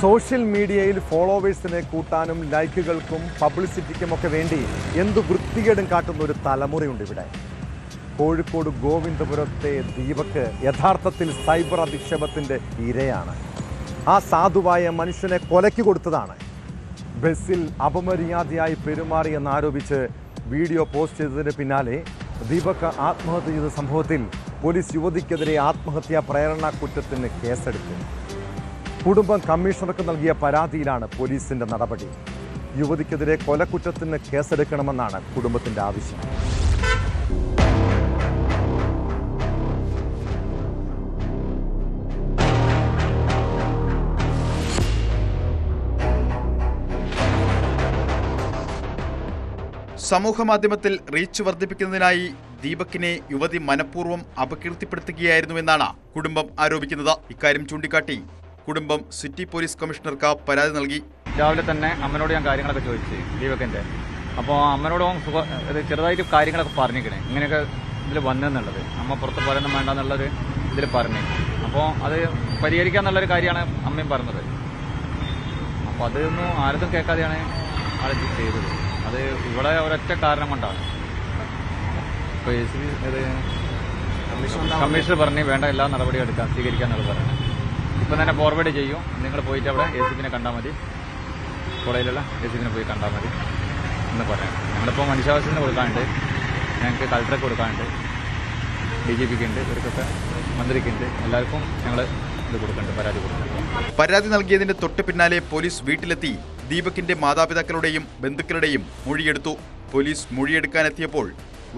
Social മീഡിയയിൽ ഫോളോവേഴ്സിനെ കൂട്ടാനും ലൈക്കുകൾക്കും പബ്ലിസിറ്റിക്കുമൊക്കെ വേണ്ടി എന്തു വൃത്തികേടും കാട്ടുന്ന ഒരു തലമുറയുണ്ട് ഇവിടെ. കോഴിക്കോട് ഗോവിന്ദപുരത്തെ ദീപക് യഥാർത്ഥത്തിൽ സൈബർ അധിക്ഷേപത്തിൻ്റെ ഇരയാണ്. ആ സാധുവായ മനുഷ്യനെ കൊലയ്ക്ക് കൊടുത്തതാണ്. ബസ്സിൽ അപമര്യാദയായി പെരുമാറിയെന്നാരോപിച്ച് വീഡിയോ പോസ്റ്റ് ചെയ്തതിന് പിന്നാലെ ദീപക് ആത്മഹത്യ ചെയ്ത സംഭവത്തിൽ പോലീസ് യുവതിക്കെതിരെ ആത്മഹത്യാ പ്രേരണ കുറ്റത്തിന് കേസെടുത്തു. കുടുംബം കമ്മീഷണർക്ക് നൽകിയ പരാതിയിലാണ് പോലീസിന്റെ നടപടി. യുവതിക്കെതിരെ കൊലക്കുറ്റത്തിന് കേസെടുക്കണമെന്നാണ് കുടുംബത്തിന്റെ ആവശ്യം. സമൂഹമാധ്യമത്തിൽ റീച്ച് വർദ്ധിപ്പിക്കുന്നതിനായി ദീപകിനെ യുവതി മനഃപൂർവ്വം അപകീർത്തിപ്പെടുത്തുകയായിരുന്നുവെന്നാണ് കുടുംബം ആരോപിക്കുന്നത്. ഇക്കാര്യം ചൂണ്ടിക്കാട്ടി കുടുംബം സിറ്റി പോലീസ് കമ്മീഷണർക്ക് പരാതി നൽകി. രാവിലെ തന്നെ അമ്മനോട് ഞാൻ കാര്യങ്ങളൊക്കെ ചോദിച്ചു ദീപകിന്റെ. അപ്പോൾ അമ്മനോട് ചെറുതായിട്ട് കാര്യങ്ങളൊക്കെ പറഞ്ഞിരിക്കണേ, ഇങ്ങനെയൊക്കെ ഇതിൽ വന്നെന്നുള്ളത്. അമ്മ പുറത്ത് പറയുന്നത് വേണ്ടെന്നുള്ളൊരു ഇതിൽ പറഞ്ഞു. അപ്പോൾ അത് പരിഹരിക്കാന്നുള്ളൊരു കാര്യമാണ് അമ്മയും പറഞ്ഞത്. അപ്പോൾ അതൊന്നും ആരതും കേൾക്കാതെയാണ് ആൾ ചെയ്തത്. അത് ഇവിടെ ഒരൊറ്റ കാരണം കൊണ്ടാണ്. ഇപ്പോൾ കമ്മീഷണർ പറഞ്ഞ് വേണ്ട എല്ലാ നടപടിയും എടുക്കാൻ സ്വീകരിക്കാന്നുള്ളത് പറഞ്ഞു. ഇപ്പം തന്നെ ഫോർവേഡ് ചെയ്യും. നിങ്ങൾ പോയിട്ട് അവിടെ ACPനെ കണ്ടാൽ മതി, കോളേജിലുള്ള ACPനെ പോയി കണ്ടാൽ മതി എന്ന് പറയാം. ഞങ്ങളിപ്പോൾ മനുഷ്യാവകാശത്തിന് കൊടുക്കാനുണ്ട്, ഞങ്ങൾക്ക് കളക്ടർക്ക് കൊടുക്കാനുണ്ട്, DGPക്ക് ഉണ്ട്, ഇവർക്കൊക്കെ മന്ത്രിക്കുണ്ട്, എല്ലാവർക്കും ഞങ്ങൾ ഇത് കൊടുക്കുന്നുണ്ട്, പരാതി കൊടുക്കുന്നുണ്ട്. പരാതി നൽകിയതിന്റെ തൊട്ട് പിന്നാലെ പോലീസ് വീട്ടിലെത്തി ദീപകിന്റെ മാതാപിതാക്കളുടെയും ബന്ധുക്കളുടെയും മൊഴിയെടുത്തു. പോലീസ് മൊഴിയെടുക്കാനെത്തിയപ്പോൾ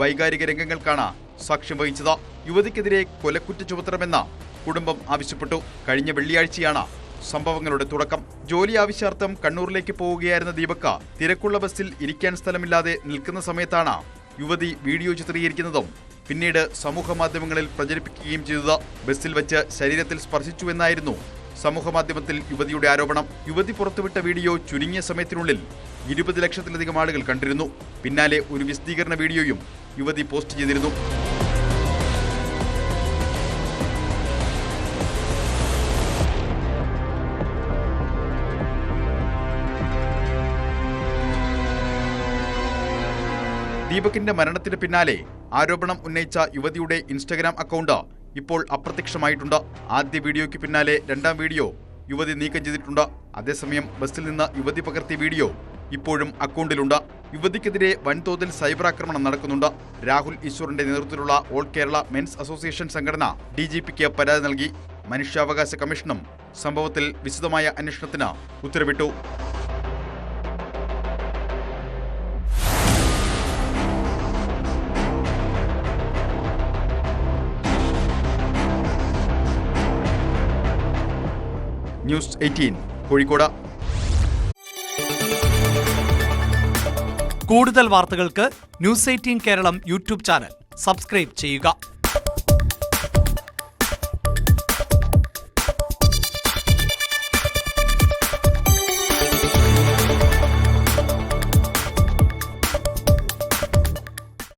വൈകാരിക രംഗങ്ങൾക്കാണ് സാക്ഷ്യം വഹിച്ചത്. യുവതിക്കെതിരെ കൊലക്കുറ്റ ചുമത്തണമെന്ന കുടുംബം ആവശ്യപ്പെട്ടു. കഴിഞ്ഞ വെള്ളിയാഴ്ചയാണ് സംഭവങ്ങളുടെ തുടക്കം. ജോലി ആവശ്യാർത്ഥം കണ്ണൂരിലേക്ക് പോവുകയായിരുന്ന ദീപക് തിരക്കുള്ള ബസ്സിൽ ഇരിക്കാൻ സ്ഥലമില്ലാതെ നിൽക്കുന്ന സമയത്താണ് യുവതി വീഡിയോ ചിത്രീകരിക്കുന്നതും പിന്നീട് സമൂഹമാധ്യമങ്ങളിൽ പ്രചരിപ്പിക്കുകയും ചെയ്തത്. ബസ്സിൽ വെച്ച് ശരീരത്തിൽ സ്പർശിച്ചുവെന്നായിരുന്നു സമൂഹമാധ്യമത്തിൽ യുവതിയുടെ ആരോപണം. യുവതി പുറത്തുവിട്ട വീഡിയോ ചുരുങ്ങിയ സമയത്തിനുള്ളിൽ 20 ലക്ഷത്തിലധികം ആളുകൾ കണ്ടിരുന്നു. പിന്നാലെ ഒരു വിശദീകരണ വീഡിയോയും യുവതി പോസ്റ്റ് ചെയ്തിരുന്നു. ദീപകിന്റെ മരണത്തിന് പിന്നാലെ ആരോപണം ഉന്നയിച്ച യുവതിയുടെ ഇൻസ്റ്റഗ്രാം അക്കൗണ്ട് ഇപ്പോൾ അപ്രത്യക്ഷമായിട്ടുണ്ട്. ആദ്യ വീഡിയോയ്ക്ക് പിന്നാലെ രണ്ടാം വീഡിയോ യുവതി നീക്കം ചെയ്തിട്ടുണ്ട്. അതേസമയം ബസ്സിൽ നിന്ന് യുവതി പകർത്തിയ വീഡിയോ ഇപ്പോഴും അക്കൗണ്ടിലുണ്ട്. യുവതിക്കെതിരെ വൻതോതിൽ സൈബർ ആക്രമണം നടക്കുന്നുണ്ട്. രാഹുൽ ഈശ്വറിന്റെ നേതൃത്വത്തിലുള്ള ഓൾ കേരള മെൻസ് അസോസിയേഷൻ സംഘടന DGPക്ക് പരാതി നൽകി. മനുഷ്യാവകാശ കമ്മീഷനും സംഭവത്തിൽ വിശദമായ അന്വേഷണത്തിന് ഉത്തരവിട്ടു. ന്യൂസ് 18 കോഴിക്കോട്. കൂടുതൽ വാർത്തകൾക്ക് news 18 Keralam YouTube channel subscribe ചെയ്യുക.